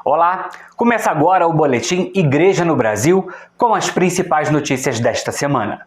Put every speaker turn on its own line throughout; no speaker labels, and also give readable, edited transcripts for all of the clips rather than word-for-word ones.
Olá, começa agora o Boletim Igreja no Brasil com as principais notícias desta semana.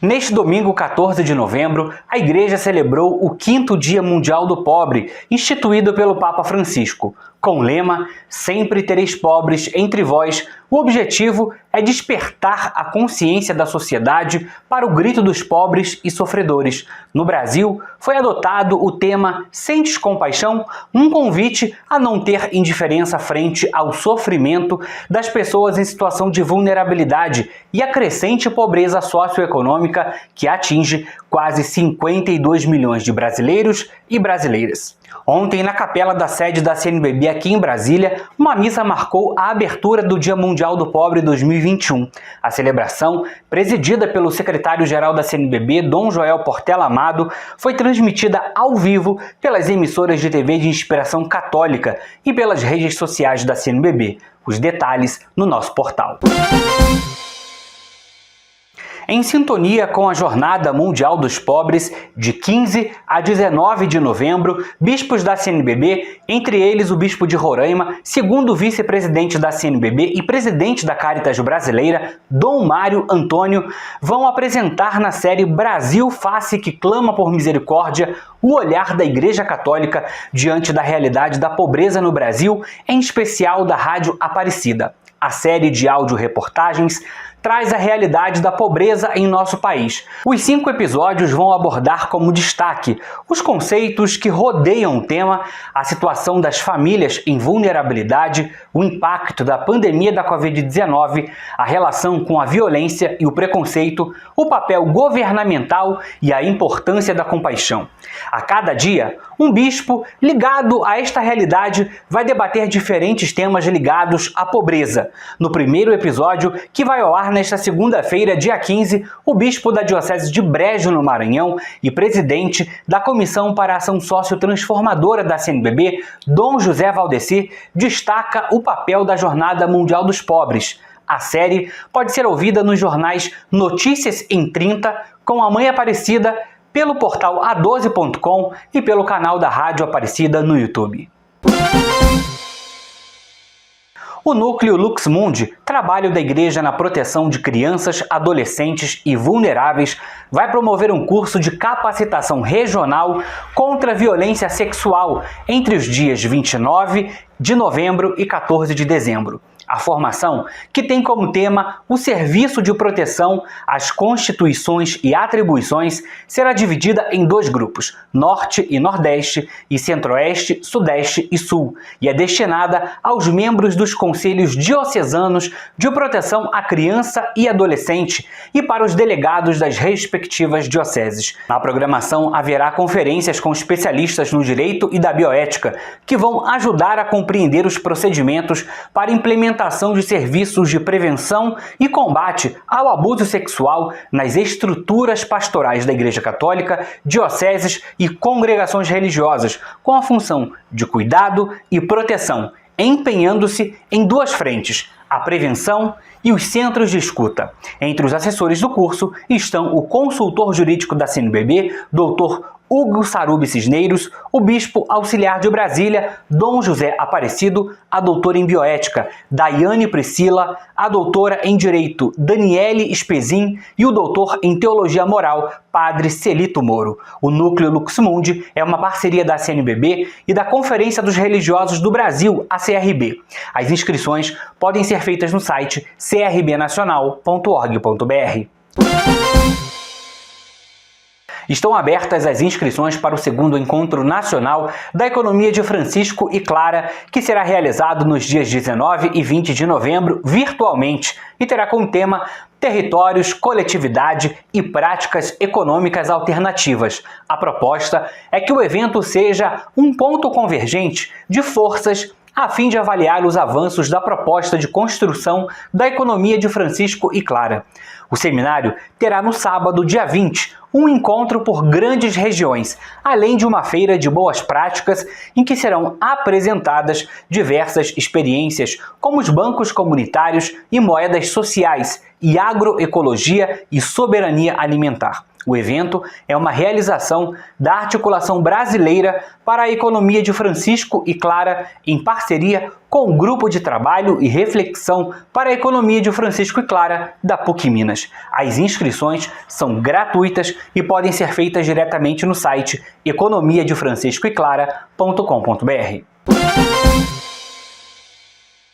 Neste domingo, 14 de novembro, a Igreja celebrou o 5º Dia Mundial do Pobre, instituído pelo Papa Francisco. Com o lema "Sempre tereis pobres entre vós", o objetivo é despertar a consciência da sociedade para o grito dos pobres e sofredores. No Brasil, foi adotado o tema "Sentes compaixão?", um convite a não ter indiferença frente ao sofrimento das pessoas em situação de vulnerabilidade e a crescente pobreza socioeconômica que atinge quase 52 milhões de brasileiros e brasileiras. Ontem, na capela da sede da CNBB aqui em Brasília, uma missa marcou a abertura do Dia Mundial do Pobre 2021. A celebração, presidida pelo secretário-geral da CNBB, Dom Joel Portela Amado, foi transmitida ao vivo pelas emissoras de TV de inspiração católica e pelas redes sociais da CNBB. Os detalhes no nosso portal. Em sintonia com a Jornada Mundial dos Pobres, de 15 a 19 de novembro, bispos da CNBB, entre eles o bispo de Roraima, segundo vice-presidente da CNBB e presidente da Caritas Brasileira, Dom Mário Antônio, vão apresentar na série Brasil Face que Clama por Misericórdia o olhar da Igreja Católica diante da realidade da pobreza no Brasil, em especial da Rádio Aparecida. A série de áudio-reportagens traz a realidade da pobreza em nosso país. Os 5 episódios vão abordar como destaque os conceitos que rodeiam o tema, a situação das famílias em vulnerabilidade, o impacto da pandemia da Covid-19, a relação com a violência e o preconceito, o papel governamental e a importância da compaixão. A cada dia, um bispo ligado a esta realidade vai debater diferentes temas ligados à pobreza. No primeiro episódio, que vai ao ar nesta segunda-feira, dia 15, o bispo da Diocese de Brejo, no Maranhão, e presidente da Comissão para a Ação Sociotransformadora da CNBB, Dom José Valdecir, destaca o papel da Jornada Mundial dos Pobres. A série pode ser ouvida nos jornais Notícias em 30, com a Mãe Aparecida, pelo portal a12.com e pelo canal da Rádio Aparecida no YouTube. O Núcleo Lux Mundi, trabalho da Igreja na proteção de crianças, adolescentes e vulneráveis, vai promover um curso de capacitação regional contra a violência sexual entre os dias 29 de novembro e 14 de dezembro. A formação, que tem como tema o serviço de proteção às constituições e atribuições, será dividida em 2 grupos, Norte e Nordeste e Centro-Oeste, Sudeste e Sul, e é destinada aos membros dos Conselhos Diocesanos de Proteção à Criança e Adolescente e para os delegados das respectivas dioceses. Na programação haverá conferências com especialistas no direito e da bioética, que vão ajudar a compreender os procedimentos para implementar de serviços de prevenção e combate ao abuso sexual nas estruturas pastorais da Igreja Católica, dioceses e congregações religiosas, com a função de cuidado e proteção, empenhando-se em 2 frentes, a prevenção e os centros de escuta. Entre os assessores do curso estão o consultor jurídico da CNBB, Dr. Hugo Sarubi Cisneiros, o bispo auxiliar de Brasília, Dom José Aparecido, a doutora em bioética, Daiane Priscila, a doutora em direito, Daniele Espezin, e o doutor em teologia moral, Padre Celito Moro. O Núcleo Lux Mundi é uma parceria da CNBB e da Conferência dos Religiosos do Brasil, a CRB. As inscrições podem ser feitas no site crbnacional.org.br. Estão abertas as inscrições para o 2º Encontro Nacional da Economia de Francisco e Clara, que será realizado nos dias 19 e 20 de novembro, virtualmente, e terá como tema Territórios, Coletividade e Práticas Econômicas Alternativas. A proposta é que o evento seja um ponto convergente de forças a fim de avaliar os avanços da proposta de construção da economia de Francisco e Clara. O seminário terá no sábado, dia 20, um encontro por grandes regiões, além de uma feira de boas práticas em que serão apresentadas diversas experiências, como os bancos comunitários e moedas sociais, e Agroecologia e Soberania Alimentar. O evento é uma realização da Articulação Brasileira para a Economia de Francisco e Clara, em parceria com o Grupo de Trabalho e Reflexão para a Economia de Francisco e Clara, da PUC Minas. As inscrições são gratuitas e podem ser feitas diretamente no site economiadefranciscoeclara.com.br.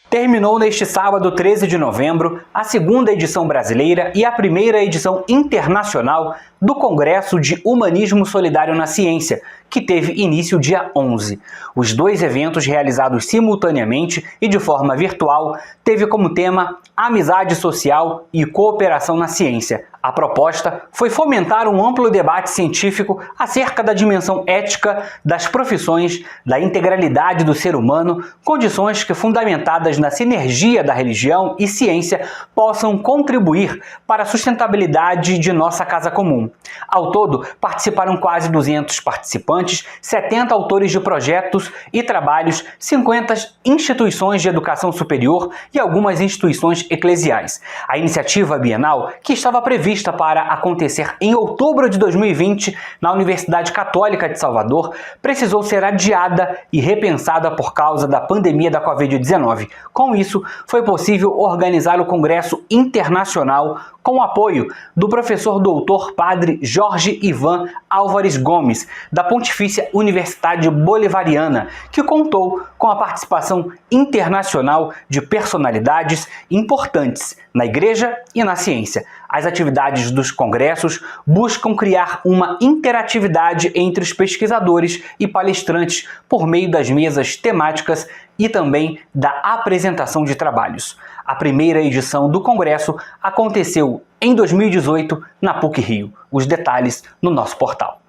Terminou neste sábado, 13 de novembro, a segunda edição brasileira e a primeira edição internacional do Congresso de Humanismo Solidário na Ciência, que teve início dia 11. Os dois eventos, realizados simultaneamente e de forma virtual, teve como tema Amizade Social e Cooperação na Ciência. A proposta foi fomentar um amplo debate científico acerca da dimensão ética das profissões, da integralidade do ser humano, condições que, fundamentadas na sinergia da religião e ciência, possam contribuir para a sustentabilidade de nossa casa comum. Ao todo, participaram quase 200 participantes, 70 autores de projetos e trabalhos, 50 instituições de educação superior e algumas instituições eclesiais. A iniciativa bienal, que estava prevista para acontecer em outubro de 2020 na Universidade Católica de Salvador, precisou ser adiada e repensada por causa da pandemia da Covid-19. Com isso, foi possível organizar o Congresso Internacional com o apoio do professor doutor padre Jorge Ivan Álvares Gomes, da Pontifícia Universidade Bolivariana, que contou com a participação internacional de personalidades importantes na igreja e na ciência. As atividades dos congressos buscam criar uma interatividade entre os pesquisadores e palestrantes por meio das mesas temáticas e também da apresentação de trabalhos. A primeira edição do congresso aconteceu em 2018 na PUC Rio. Os detalhes no nosso portal.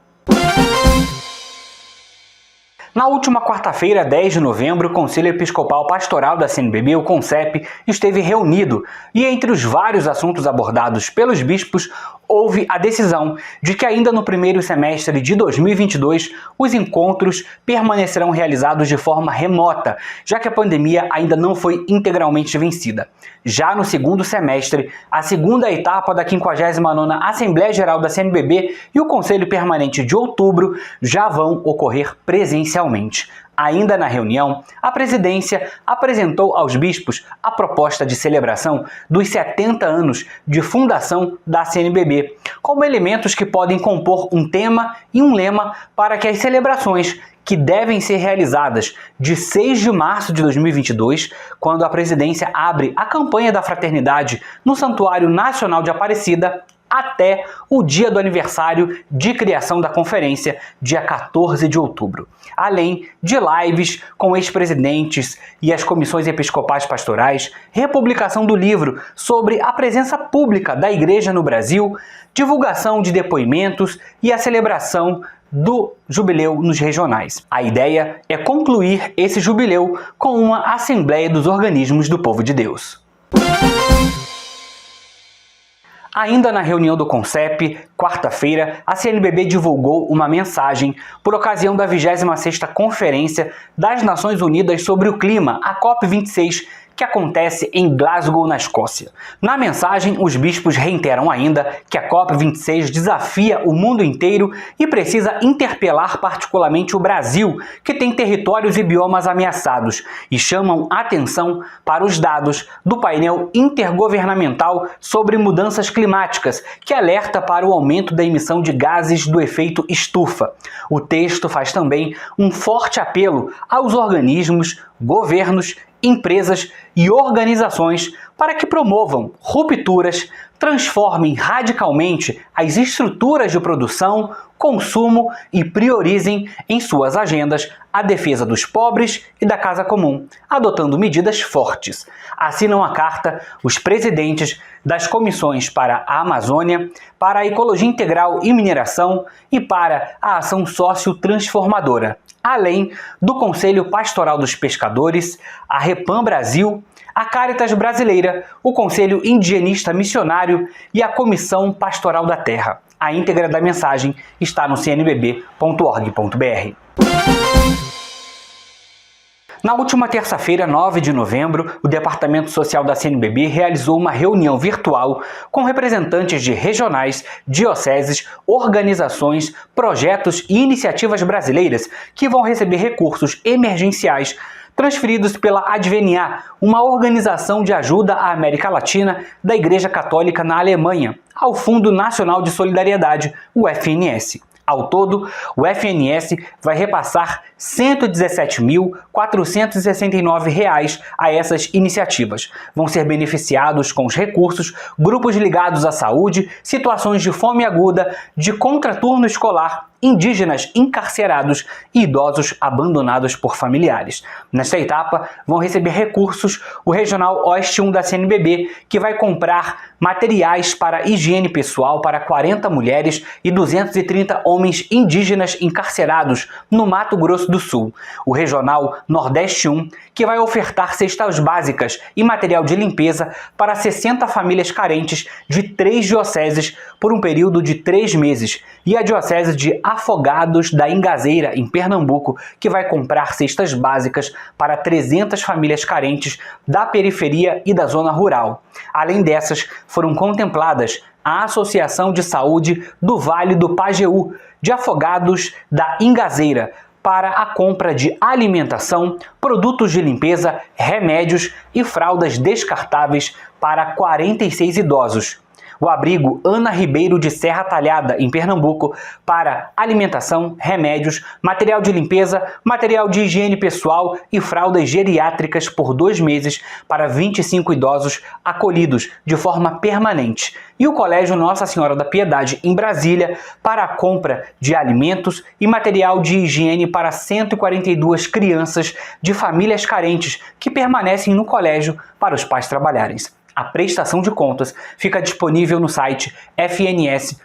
Na última quarta-feira, 10 de novembro, o Conselho Episcopal Pastoral da CNBB, o CONCEP, esteve reunido e, entre os vários assuntos abordados pelos bispos, houve a decisão de que ainda no primeiro semestre de 2022 os encontros permanecerão realizados de forma remota, já que a pandemia ainda não foi integralmente vencida. Já no segundo semestre, a segunda etapa da 59ª Assembleia Geral da CNBB e o Conselho Permanente de outubro já vão ocorrer presencialmente. Ainda na reunião, a presidência apresentou aos bispos a proposta de celebração dos 70 anos de fundação da CNBB, como elementos que podem compor um tema e um lema para que as celebrações, que devem ser realizadas de 6 de março de 2022, quando a presidência abre a campanha da fraternidade no Santuário Nacional de Aparecida, até o dia do aniversário de criação da conferência, dia 14 de outubro. Além de lives com ex-presidentes e as comissões episcopais pastorais, republicação do livro sobre a presença pública da Igreja no Brasil, divulgação de depoimentos e a celebração do jubileu nos regionais. A ideia é concluir esse jubileu com uma Assembleia dos Organismos do Povo de Deus. Ainda na reunião do CONCEP, quarta-feira, a CNBB divulgou uma mensagem por ocasião da 26ª Conferência das Nações Unidas sobre o Clima, a COP26, que acontece em Glasgow, na Escócia. Na mensagem, os bispos reiteram ainda que a COP26 desafia o mundo inteiro e precisa interpelar particularmente o Brasil, que tem territórios e biomas ameaçados, e chamam atenção para os dados do painel intergovernamental sobre mudanças climáticas, que alerta para o aumento da emissão de gases do efeito estufa. O texto faz também um forte apelo aos organismos, governos, empresas e organizações para que promovam rupturas, transformem radicalmente as estruturas de produção, consumo e priorizem em suas agendas a defesa dos pobres e da casa comum, adotando medidas fortes. Assinam a carta os presidentes das comissões para a Amazônia, para a Ecologia Integral e Mineração e para a Ação Sócio-Transformadora, além do Conselho Pastoral dos Pescadores, a Repam Brasil, a Cáritas Brasileira, o Conselho Indigenista Missionário e a Comissão Pastoral da Terra. A íntegra da mensagem está no cnbb.org.br. Na última terça-feira, 9 de novembro, o Departamento Social da CNBB realizou uma reunião virtual com representantes de regionais, dioceses, organizações, projetos e iniciativas brasileiras que vão receber recursos emergenciais transferidos pela Advenia, uma organização de ajuda à América Latina da Igreja Católica na Alemanha, ao Fundo Nacional de Solidariedade, o FNS. Ao todo, o FNS vai repassar R$ 117.469 a essas iniciativas. Vão ser beneficiados com os recursos grupos ligados à saúde, situações de fome aguda, de contraturno escolar, indígenas encarcerados e idosos abandonados por familiares. Nesta etapa, vão receber recursos o Regional Oeste 1 da CNBB, que vai comprar materiais para higiene pessoal para 40 mulheres e 230 homens indígenas encarcerados no Mato Grosso do Sul. O Regional Nordeste 1, que vai ofertar cestas básicas e material de limpeza para 60 famílias carentes de 3 dioceses por um período de 3 meses, e a Diocese de Afogados da Ingazeira, em Pernambuco, que vai comprar cestas básicas para 300 famílias carentes da periferia e da zona rural. Além dessas, foram contempladas a Associação de Saúde do Vale do Pajeú, de Afogados da Ingazeira, para a compra de alimentação, produtos de limpeza, remédios e fraldas descartáveis para 46 idosos. O abrigo Ana Ribeiro de Serra Talhada, em Pernambuco, para alimentação, remédios, material de limpeza, material de higiene pessoal e fraldas geriátricas por 2 meses para 25 idosos acolhidos de forma permanente. E o Colégio Nossa Senhora da Piedade, em Brasília, para a compra de alimentos e material de higiene para 142 crianças de famílias carentes que permanecem no colégio para os pais trabalharem. A prestação de contas fica disponível no site fns.cnbb.org.br.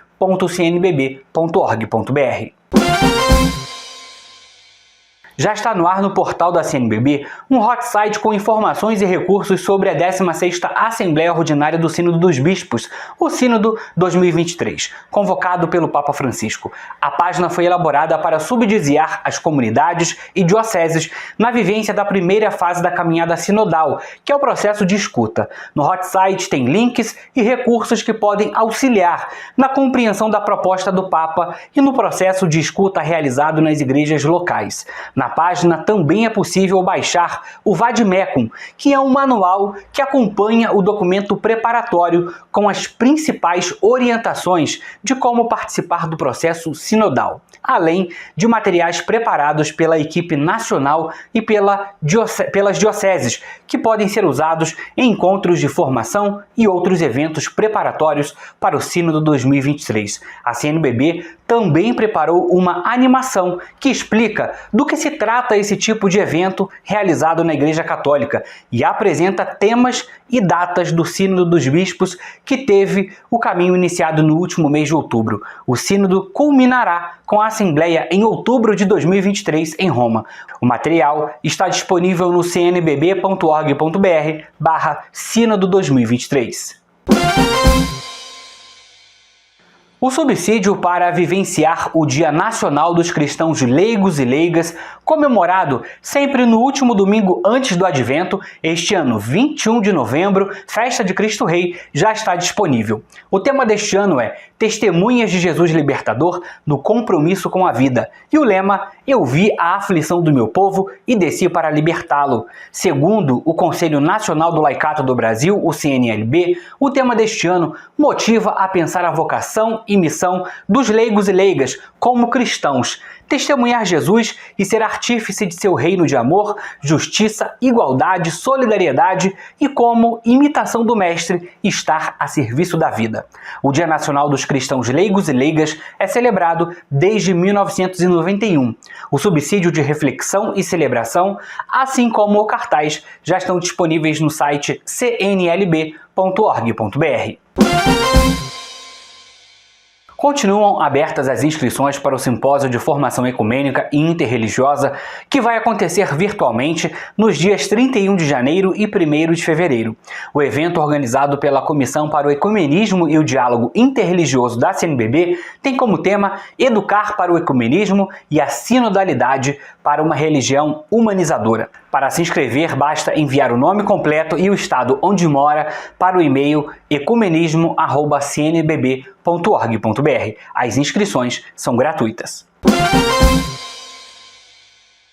Já está no ar no portal da CNBB um hot site com informações e recursos sobre a 16ª Assembleia Ordinária do Sínodo dos Bispos, o Sínodo 2023, convocado pelo Papa Francisco. A página foi elaborada para subsidiar as comunidades e dioceses na vivência da primeira fase da caminhada sinodal, que é o processo de escuta. No hot site tem links e recursos que podem auxiliar na compreensão da proposta do Papa e no processo de escuta realizado nas igrejas locais. Na página também é possível baixar o Vademecum, que é um manual que acompanha o documento preparatório com as principais orientações de como participar do processo sinodal, além de materiais preparados pela equipe nacional e pelas dioceses, que podem ser usados em encontros de formação e outros eventos preparatórios para o Sínodo 2023. A CNBB também preparou uma animação que explica do que se trata esse tipo de evento realizado na Igreja Católica e apresenta temas e datas do Sínodo dos Bispos, que teve o caminho iniciado no último mês de outubro. O Sínodo culminará com a Assembleia em outubro de 2023 em Roma. O material está disponível no cnbb.org.br/Sínodo 2023. O subsídio para vivenciar o Dia Nacional dos Cristãos Leigos e Leigas, comemorado sempre no último domingo antes do Advento, este ano, 21 de novembro, Festa de Cristo Rei, já está disponível. O tema deste ano é Testemunhas de Jesus Libertador no compromisso com a vida. E o lema, Eu vi a aflição do meu povo e desci para libertá-lo. Segundo o Conselho Nacional do Laicato do Brasil, o CNLB, o tema deste ano motiva a pensar a vocação e missão dos leigos e leigas como cristãos, testemunhar Jesus e ser artífice de seu reino de amor, justiça, igualdade, solidariedade e, como imitação do Mestre, estar a serviço da vida. O Dia Nacional dos Cristãos Leigos e Leigas é celebrado desde 1991. O subsídio de reflexão e celebração, assim como o cartaz, já estão disponíveis no site cnlb.org.br. Continuam abertas as inscrições para o Simpósio de Formação Ecumênica e Interreligiosa, que vai acontecer virtualmente nos dias 31 de janeiro e 1º de fevereiro. O evento, organizado pela Comissão para o Ecumenismo e o Diálogo Interreligioso da CNBB, tem como tema Educar para o Ecumenismo e a Sinodalidade para uma religião humanizadora. Para se inscrever, basta enviar o nome completo e o estado onde mora para o e-mail ecumenismo@cnbb.org.br. As inscrições são gratuitas.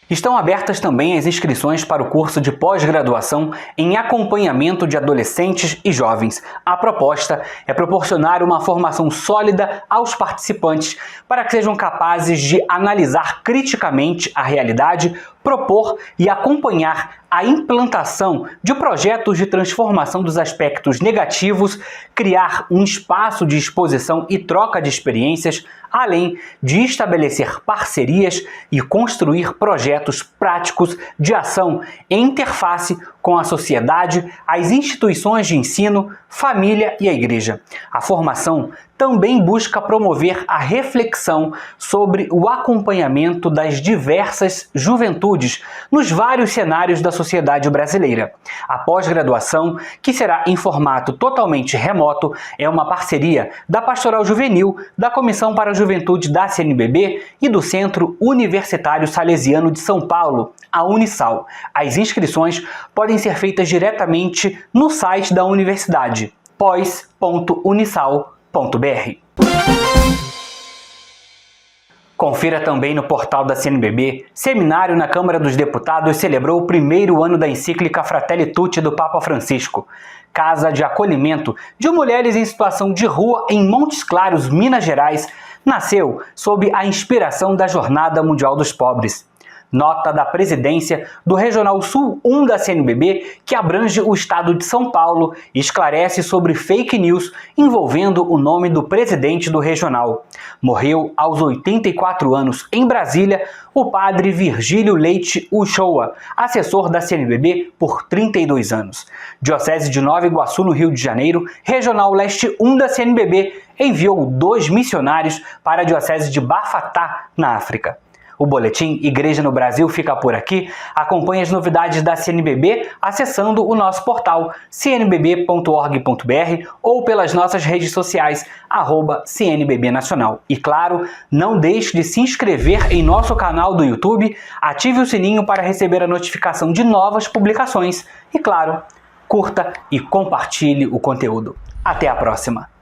Estão abertas também as inscrições para o curso de pós-graduação em acompanhamento de adolescentes e jovens. A proposta é proporcionar uma formação sólida aos participantes para que sejam capazes de analisar criticamente a realidade, propor e acompanhar a implantação de projetos de transformação dos aspectos negativos, criar um espaço de exposição e troca de experiências, além de estabelecer parcerias e construir projetos práticos de ação em interface com a sociedade, as instituições de ensino, família e a igreja. A formação também busca promover a reflexão sobre o acompanhamento das diversas juventudes nos vários cenários da sociedade brasileira. A pós-graduação, que será em formato totalmente remoto, é uma parceria da Pastoral Juvenil, da Comissão para a Juventude da CNBB e do Centro Universitário Salesiano de São Paulo, a Unisal. As inscrições podem ser feitas diretamente no site da universidade, pós.unisal.br. Confira também no portal da CNBB, seminário na Câmara dos Deputados celebrou o primeiro ano da encíclica Fratelli Tutti do Papa Francisco. Casa de acolhimento de mulheres em situação de rua em Montes Claros, Minas Gerais, nasceu sob a inspiração da Jornada Mundial dos Pobres. Nota da presidência do Regional Sul 1 da CNBB, que abrange o estado de São Paulo, esclarece sobre fake news envolvendo o nome do presidente do regional. Morreu aos 84 anos em Brasília o padre Virgílio Leite Uchoa, assessor da CNBB por 32 anos. Diocese de Nova Iguaçu, no Rio de Janeiro, Regional Leste 1 da CNBB, enviou 2 missionários para a Diocese de Bafatá, na África. O boletim Igreja no Brasil fica por aqui. Acompanhe as novidades da CNBB acessando o nosso portal cnbb.org.br ou pelas nossas redes sociais, @CNBB Nacional. E claro, não deixe de se inscrever em nosso canal do YouTube, ative o sininho para receber a notificação de novas publicações e, claro, curta e compartilhe o conteúdo. Até a próxima!